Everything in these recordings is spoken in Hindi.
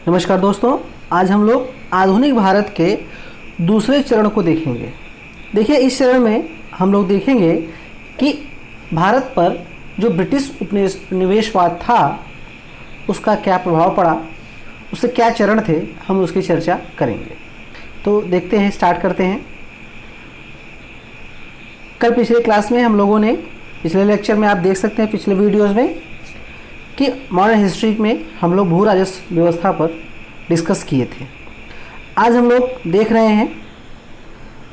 नमस्कार दोस्तों, आज हम लोग आधुनिक भारत के दूसरे चरण को देखेंगे। देखिए, इस चरण में हम लोग देखेंगे कि भारत पर जो ब्रिटिश उपनिवेशवाद था उसका क्या प्रभाव पड़ा, उससे क्या चरण थे, हम उसकी चर्चा करेंगे। तो देखते हैं, स्टार्ट करते हैं। कल पिछले क्लास में हम लोगों ने, पिछले लेक्चर में आप देख सकते हैं पिछले वीडियोज़ में, कि मॉडर्न हिस्ट्री में हम लोग भू राजस्व व्यवस्था पर डिस्कस किए थे। आज हम लोग देख रहे हैं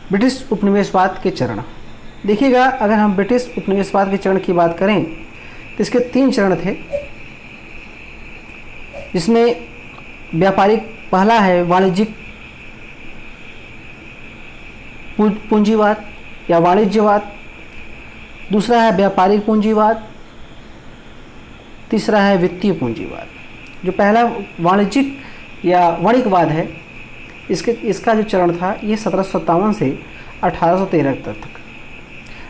ब्रिटिश उपनिवेशवाद के चरण। देखिएगा, अगर हम ब्रिटिश उपनिवेशवाद के चरण की बात करें तो इसके 3 चरण थे, जिसमें व्यापारिक पहला है वाणिज्यिक पूंजीवाद या वाणिज्यवाद, दूसरा है व्यापारिक पूंजीवाद, तीसरा है वित्तीय पूंजीवाद। जो पहला वाणिज्यिक या वणिकवाद है, इसका जो चरण था ये 1757 से 1813 तक,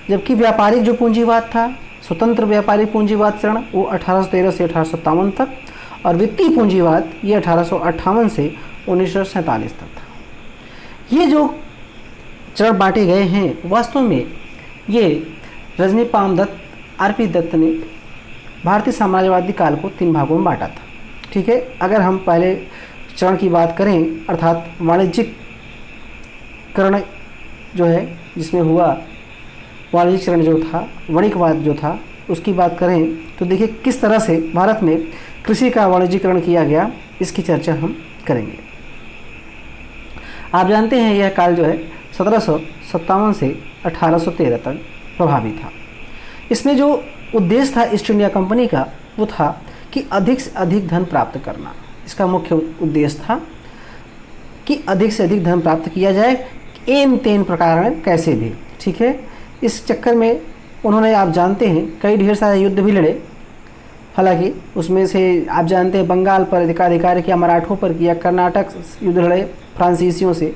जबकि व्यापारिक जो पूंजीवाद था, स्वतंत्र व्यापारिक पूंजीवाद चरण, वो 1813 से 1857 तक, और वित्तीय पूंजीवाद ये 1858 से 1947 तक था। ये जो चरण बांटे गए हैं, वास्तव में ये रजनी पाम दत्त, आर.पी. दत्त ने भारतीय साम्राज्यवादी काल को 3 भागों में बांटा था। ठीक है, अगर हम पहले चरण की बात करें, अर्थात वाणिज्यिकरण जो है, जिसमें हुआ वाणिज्यिक चरण जो था, वणिकवाद जो था, उसकी बात करें तो देखिए किस तरह से भारत में कृषि का वाणिज्यिकरण किया गया, इसकी चर्चा हम करेंगे। आप जानते हैं यह काल जो है 1757 से 1813 तक प्रभावी था। इसमें जो उद्देश्य था ईस्ट इंडिया कंपनी का, वो था कि अधिक से अधिक धन प्राप्त करना। इसका मुख्य उद्देश्य था कि अधिक से अधिक धन प्राप्त किया जाए, एन तेन प्रकार में कैसे भी। ठीक है, इस चक्कर में उन्होंने, आप जानते हैं, कई ढेर सारे युद्ध भी लड़े। हालांकि उसमें से आप जानते हैं बंगाल पर एकाधिकार किया, मराठों पर किया, कर्नाटक युद्ध लड़े फ्रांसीसियों से,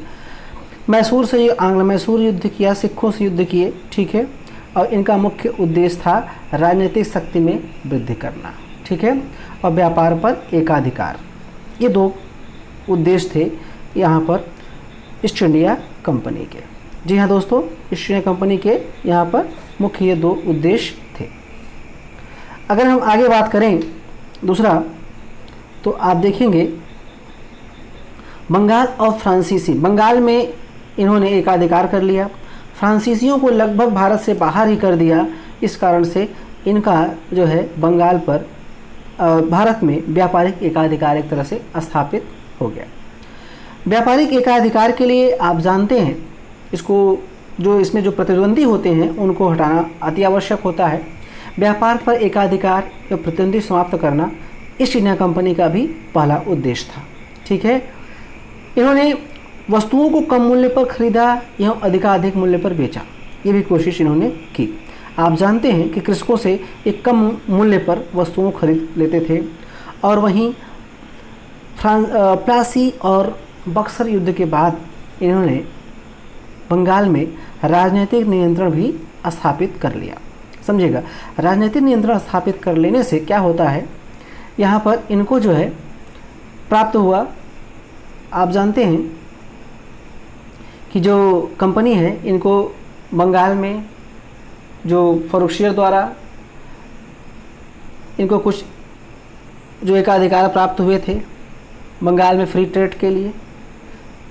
मैसूर से आंग्ल मैसूर युद्ध किया, सिखों से युद्ध किए। ठीक है, और इनका मुख्य उद्देश्य था राजनीतिक शक्ति में वृद्धि करना। ठीक है, और व्यापार पर एकाधिकार। ये 2 उद्देश्य थे यहाँ पर ईस्ट इंडिया कंपनी के। जी हाँ दोस्तों, ईस्ट इंडिया कंपनी के यहाँ पर मुख्य ये 2 उद्देश्य थे। अगर हम आगे बात करें दूसरा, तो आप देखेंगे बंगाल और फ्रांसीसी। बंगाल में इन्होंने एकाधिकार कर लिया, फ्रांसीसियों को लगभग भारत से बाहर ही कर दिया। इस कारण से इनका जो है बंगाल पर, भारत में व्यापारिक एकाधिकार एक तरह से स्थापित हो गया। व्यापारिक एकाधिकार के लिए आप जानते हैं, इसको जो इसमें जो प्रतिद्वंदी होते हैं उनको हटाना अति आवश्यक होता है। व्यापार पर एकाधिकार या प्रतिद्वंदी समाप्त करना ईस्ट इंडिया कंपनी का भी पहला उद्देश्य था। ठीक है, इन्होंने वस्तुओं को कम मूल्य पर खरीदा एवं अधिकाधिक मूल्य पर बेचा, ये भी कोशिश इन्होंने की। आप जानते हैं कि कृषकों से एक कम मूल्य पर वस्तुओं को खरीद लेते थे, और वहीं प्लासी और बक्सर युद्ध के बाद इन्होंने बंगाल में राजनीतिक नियंत्रण भी स्थापित कर लिया। समझिएगा, राजनीतिक नियंत्रण स्थापित कर लेने से क्या होता है, यहाँ पर इनको जो है प्राप्त हुआ। आप जानते हैं कि जो कंपनी है, इनको बंगाल में जो फरोशियर द्वारा इनको कुछ जो एकाधिकार प्राप्त हुए थे बंगाल में फ्री ट्रेड के लिए,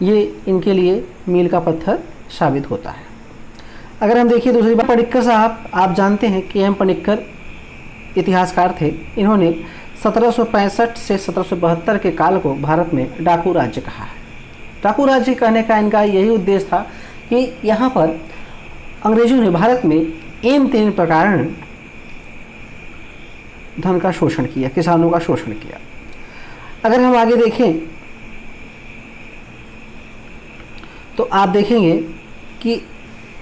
ये इनके लिए मील का पत्थर साबित होता है। अगर हम देखिए दूसरी बात, पनिक्कर साहब, आप जानते हैं कि एम पनिक्कर इतिहासकार थे। इन्होंने 1765 से 1772 के काल को भारत में डाकू राज्य कहा है। डाकू राज्य कहने का इनका यही उद्देश्य था कि यहाँ पर अंग्रेजों ने भारत में एन तेन प्रकार धन का शोषण किया, किसानों का शोषण किया। अगर हम आगे देखें तो आप देखेंगे कि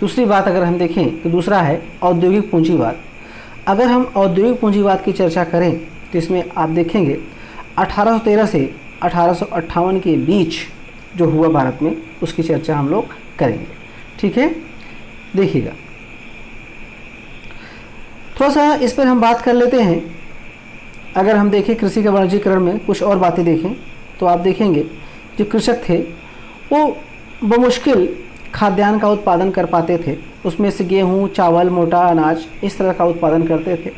दूसरी बात अगर हम देखें तो दूसरा है औद्योगिक पूंजीवाद। अगर हम औद्योगिक पूंजीवाद की चर्चा करें तो इसमें आप देखेंगे 1813 से 1858 के बीच जो हुआ भारत में, उसकी चर्चा हम लोग करेंगे। ठीक है, देखिएगा थोड़ा सा इस पर हम बात कर लेते हैं। अगर हम देखें कृषि के वाणिज्यीकरण में कुछ और बातें देखें तो आप देखेंगे जो कृषक थे वो बमुश्किल खाद्यान्न का उत्पादन कर पाते थे। उसमें से गेहूँ, चावल, मोटा अनाज इस तरह का उत्पादन करते थे।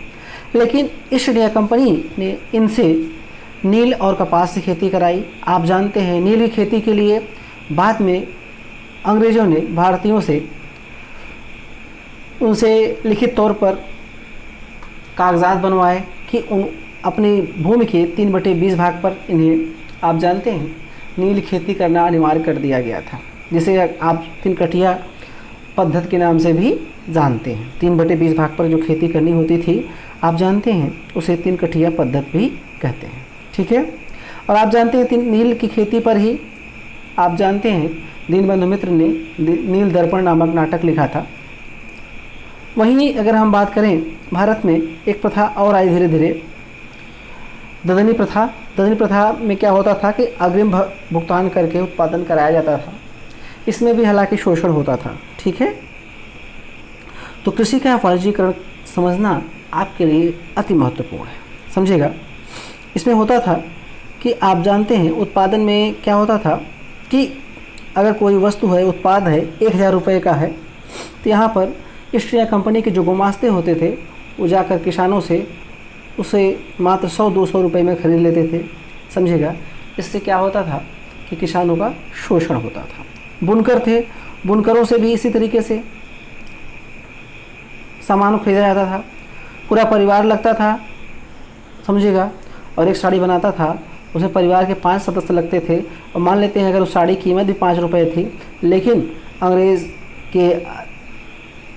लेकिन ईस्ट इंडिया कंपनी ने इनसे नील और कपास से खेती कराई। आप जानते हैं नील की खेती के लिए बाद में अंग्रेज़ों ने भारतीयों से उनसे लिखित तौर पर कागजात बनवाए कि अपनी भूमि के 3/20 भाग पर इन्हें आप जानते हैं नील खेती करना अनिवार्य कर दिया गया था, जिसे आप 3 कटिया पद्धति के नाम से भी जानते हैं। 3/20 भाग पर जो खेती करनी होती थी आप जानते हैं उसे 3 कटिया पद्धति भी कहते हैं। ठीक है। और आप जानते हैं नील की खेती पर ही आप जानते हैं दीनबंधु मित्र ने नील दर्पण नामक नाटक लिखा था। वहीं अगर हम बात करें भारत में एक प्रथा और आई धीरे धीरे, ददनी प्रथा। ददनी प्रथा में क्या होता था कि अग्रिम भुगतान करके उत्पादन कराया जाता था। इसमें भी हालांकि शोषण होता था। ठीक है। तो कृषि का वाणिज्यीकरण समझना आपके लिए अति महत्वपूर्ण है, समझेगा। इसमें होता था कि आप जानते हैं उत्पादन में क्या होता था कि अगर कोई वस्तु है, उत्पाद है, 1000 रुपये का है, तो यहाँ पर ईस्ट इंडिया कंपनी के जो गुमास्ते होते थे वो जाकर किसानों से उसे मात्र 100-200 रुपये में खरीद लेते थे, समझेगा। इससे क्या होता था कि किसानों का शोषण होता था। बुनकर थे, बुनकरों से भी इसी तरीके से सामान खरीदा जाता था। पूरा परिवार लगता था, समझेगा। और एक साड़ी बनाता था, उसमें परिवार के 5 सदस्य लगते थे। और मान लेते हैं अगर उस साड़ी की कीमत भी 5 रुपये थी, लेकिन अंग्रेज़ के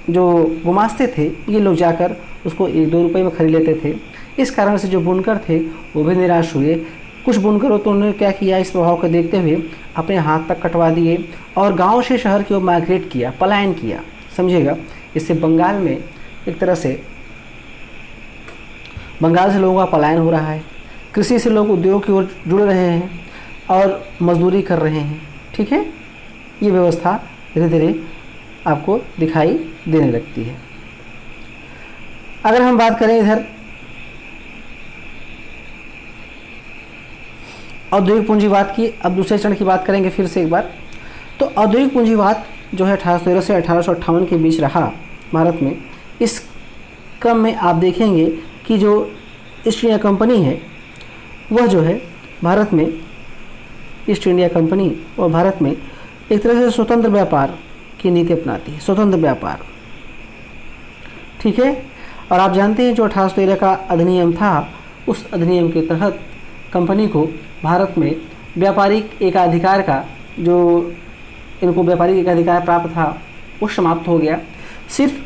जो गुमास्ते थे ये लोग जाकर उसको 1-2 रुपये में खरीद लेते थे। इस कारण से जो बुनकर थे वो भी निराश हुए। कुछ बुनकरों तो उन्होंने क्या किया, इस प्रभाव को देखते हुए अपने हाथ तक कटवा दिए और गांव से शहर की ओर माइग्रेट किया, पलायन किया, समझिएगा। इससे बंगाल में एक तरह से बंगाल से लोगों का पलायन हो रहा है। कृषि से लोग उद्योग की ओर जुड़ रहे हैं और मजदूरी कर रहे हैं। ठीक है। ये व्यवस्था धीरे धीरे आपको दिखाई देने लगती है। अगर हम बात करें इधर औद्योगिक पूंजीवाद की, अब दूसरे चरण की बात करेंगे फिर से एक बार। तो औद्योगिक पूंजीवाद जो है 1813 से 1858 के बीच रहा भारत में। इस क्रम में आप देखेंगे कि जो ईस्ट इंडिया कंपनी है वह जो है भारत में, ईस्ट इंडिया कंपनी और भारत में एक तरह से स्वतंत्र व्यापार की नीति अपनाती है, स्वतंत्र व्यापार। ठीक है। और आप जानते हैं जो 1813 का अधिनियम था, उस अधिनियम के तहत कंपनी को भारत में व्यापारिक एकाधिकार का, जो इनको व्यापारिक एकाधिकार प्राप्त था, वो समाप्त हो गया। सिर्फ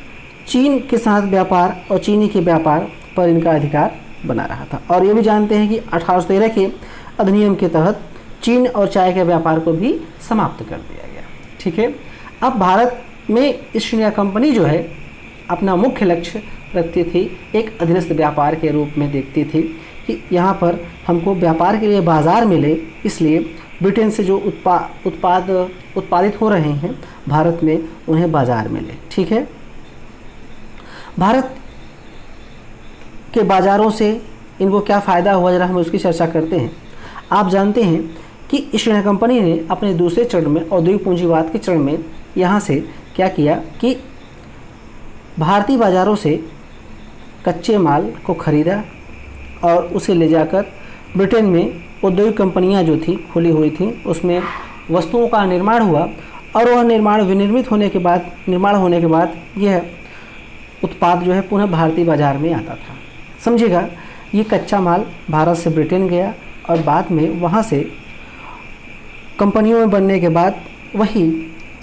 चीन के साथ व्यापार और चीनी के व्यापार पर इनका अधिकार बना रहा था। और ये भी जानते हैं कि 1813 के अधिनियम के तहत चीन और चाय के व्यापार को भी समाप्त कर दिया गया। ठीक है। अब भारत में ईस्ट इंडिया कंपनी जो है अपना मुख्य लक्ष्य रखती थी, एक अधीनस्थ व्यापार के रूप में देखती थी कि यहाँ पर हमको व्यापार के लिए बाज़ार मिले, इसलिए ब्रिटेन से जो उत्पादित हो रहे हैं भारत में उन्हें बाज़ार मिले। ठीक है। भारत के बाज़ारों से इनको क्या फ़ायदा हुआ, जरा हम उसकी चर्चा करते हैं। आप जानते हैं कि ईस्ट इंडिया कंपनी ने अपने दूसरे चरण में, औद्योगिक पूंजीवाद के चरण में, यहाँ से क्या किया कि भारतीय बाज़ारों से कच्चे माल को ख़रीदा और उसे ले जाकर ब्रिटेन में औद्योगिक कंपनियां जो थी खुली हुई थी, उसमें वस्तुओं का निर्माण हुआ और वह विनिर्मित होने के बाद यह उत्पाद जो है पुनः भारतीय बाज़ार में आता था। समझिएगा। ये कच्चा माल भारत से ब्रिटेन गया और बाद में वहाँ से कंपनियों में बनने के बाद वही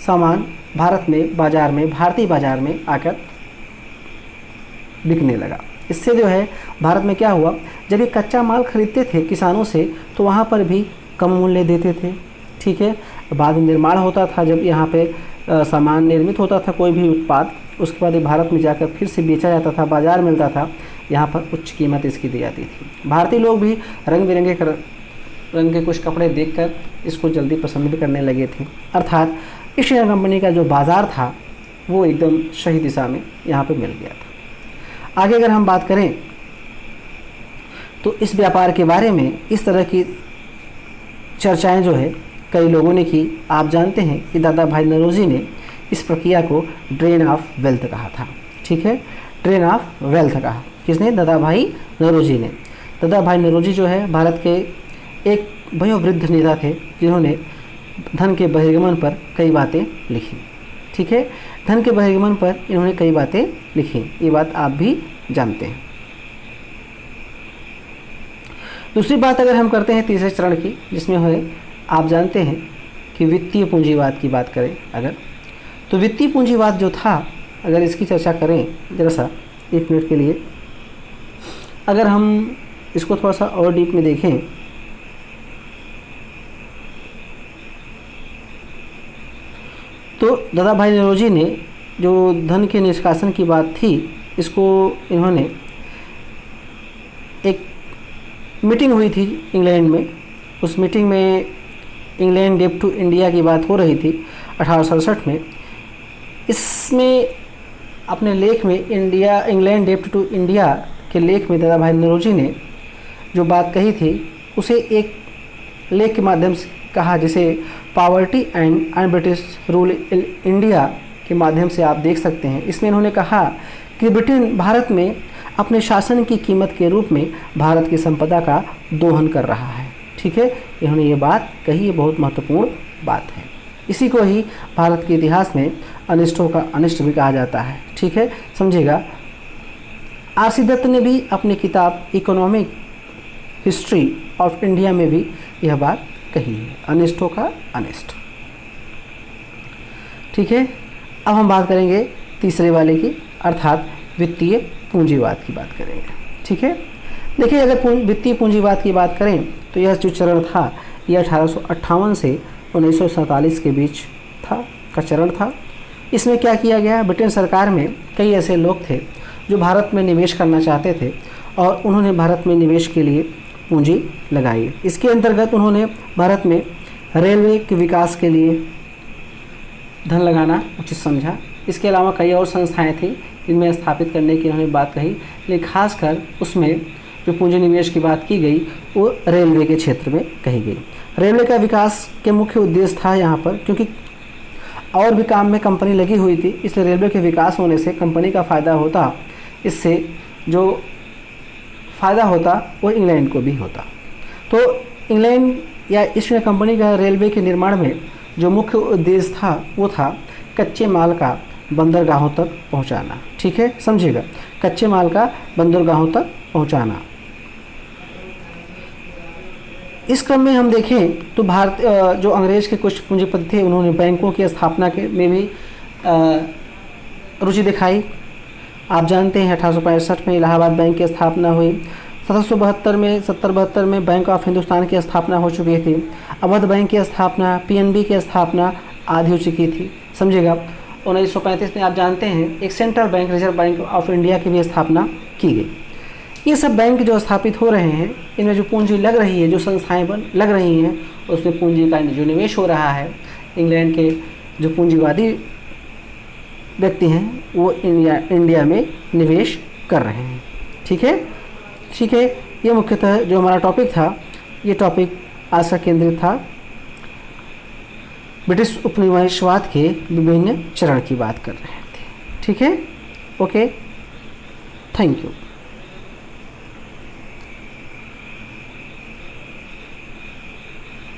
सामान भारत में बाज़ार में, भारतीय बाज़ार में आकर बिकने लगा। इससे जो है भारत में क्या हुआ, जब ये कच्चा माल खरीदते थे किसानों से तो वहाँ पर भी कम मूल्य देते थे। ठीक है। बाद में निर्माण होता था, जब यहाँ पे सामान निर्मित होता था कोई भी उत्पाद, उसके बाद ये भारत में जाकर फिर से बेचा जाता था, बाज़ार मिलता था, यहाँ पर उच्च कीमत इसकी दी जाती थी। भारतीय लोग भी रंग बिरंगे रंग के कुछ कपड़े देखकर इसको जल्दी पसंद भी करने लगे थे। अर्थात ईस्ट इंडिया कंपनी का जो बाज़ार था वो एकदम सही दिशा में यहाँ पे मिल गया था। आगे अगर हम बात करें तो इस व्यापार के बारे में, इस तरह की चर्चाएं जो है कई लोगों ने की। आप जानते हैं कि दादा भाई नौरोजी ने इस प्रक्रिया को ड्रेन ऑफ वेल्थ कहा था। ठीक है, ड्रेन ऑफ वेल्थ कहा। किसने? दादा भाई नौरोजी ने। दादा भाई नौरोजी जो है भारत के एक वयोवृद्ध नेता थे जिन्होंने धन के बहिर्गमन पर कई बातें लिखी। ठीक है, धन के बहिर्गमन पर इन्होंने कई बातें लिखी, ये बात आप भी जानते हैं। दूसरी बात अगर हम करते हैं तीसरे चरण की, जिसमें है आप जानते हैं कि वित्तीय पूंजीवाद की बात करें अगर, तो वित्तीय पूंजीवाद जो था, अगर इसकी चर्चा करें जरा सा 1 मिनट के लिए, अगर हम इसको थोड़ा सा और डीप में देखें तो दादा भाई नौरोजी ने जो धन के निष्कासन की बात थी, इसको इन्होंने, एक मीटिंग हुई थी इंग्लैंड में, उस मीटिंग में इंग्लैंड डेब्ट टू इंडिया की बात हो रही थी 1867 में। इसमें अपने लेख में इंग्लैंड डेब्ट टू इंडिया के लेख में दादा भाई नौरोजी ने जो बात कही थी उसे एक लेख के माध्यम से कहा, जिसे poverty and British rule in India के माध्यम से आप देख सकते हैं। इसमें इन्होंने कहा कि ब्रिटेन भारत में अपने शासन की कीमत के रूप में भारत की संपदा का दोहन कर रहा है। ठीक है, इन्होंने ये बात कही, ये बहुत महत्वपूर्ण बात है। इसी को ही भारत के इतिहास में अनिष्टों का अनिष्ट भी कहा जाता है। ठीक है, समझिएगा। आर.सी. दत्त ने भी अपनी किताब इकोनॉमिक हिस्ट्री ऑफ इंडिया में भी यह बात कही है, अनिष्टों का अनिष्ट। ठीक है, अब हम बात करेंगे तीसरे वाले की, अर्थात वित्तीय पूंजीवाद की बात करेंगे। ठीक है, देखिए अगर वित्तीय पूंजीवाद की बात करें तो यह जो चरण था यह 1858 से 1947 के बीच का चरण था। इसमें क्या किया गया? ब्रिटेन सरकार में कई ऐसे लोग थे जो भारत में निवेश करना चाहते थे और उन्होंने भारत में निवेश के लिए पूंजी लगाई। इसके अंतर्गत उन्होंने भारत में रेलवे के विकास के लिए धन लगाना उचित समझा। इसके अलावा कई और संस्थाएं थी जिनमें स्थापित करने की उन्होंने बात कही, लेकिन खासकर उसमें जो पूंजी निवेश की बात की गई वो रेलवे के क्षेत्र में कही गई। रेलवे का विकास के मुख्य उद्देश्य था यहाँ पर, क्योंकि और भी काम में कंपनी लगी हुई थी, इसलिए रेलवे के विकास होने से कंपनी का फ़ायदा होता, इससे जो फ़ायदा होता वो इंग्लैंड को भी होता। तो इंग्लैंड या ईस्ट इंडिया कंपनी का रेलवे के निर्माण में जो मुख्य उद्देश्य था वो था कच्चे माल का बंदरगाहों तक पहुंचाना। ठीक है, समझिएगा, कच्चे माल का बंदरगाहों तक पहुंचाना। इस क्रम में हम देखें तो भारत जो अंग्रेज के कुछ पूंजीपति थे उन्होंने बैंकों की स्थापना के में भी रुचि दिखाई। आप जानते हैं 1865 में इलाहाबाद बैंक की स्थापना हुई। 1772 में बैंक ऑफ हिंदुस्तान की स्थापना हो चुकी थी। अवध बैंक की स्थापना, पीएनबी की स्थापना आदि हो चुकी थी। समझिएगा, 1935 में आप जानते हैं एक central bank, reserve bank of India की भी स्थापना की गई। ये सब बैंक जो स्थापित हो रहे हैं, इनमें जो पूंजी लग रही है, जो संस्थाएं लग रही हैं, उसमें पूंजी का जो निवेश हो रहा है, इंग्लैंड के जो पूंजीवादी व्यक्ति हैं वो इंडिया में निवेश कर रहे हैं। ठीक है, ठीक है, ये मुख्यतः जो हमारा टॉपिक था, ये टॉपिक आज का केंद्रित था ब्रिटिश उपनिवेशवाद के विभिन्न चरण की बात कर रहे थे। ठीक है, ओके, थैंक यू।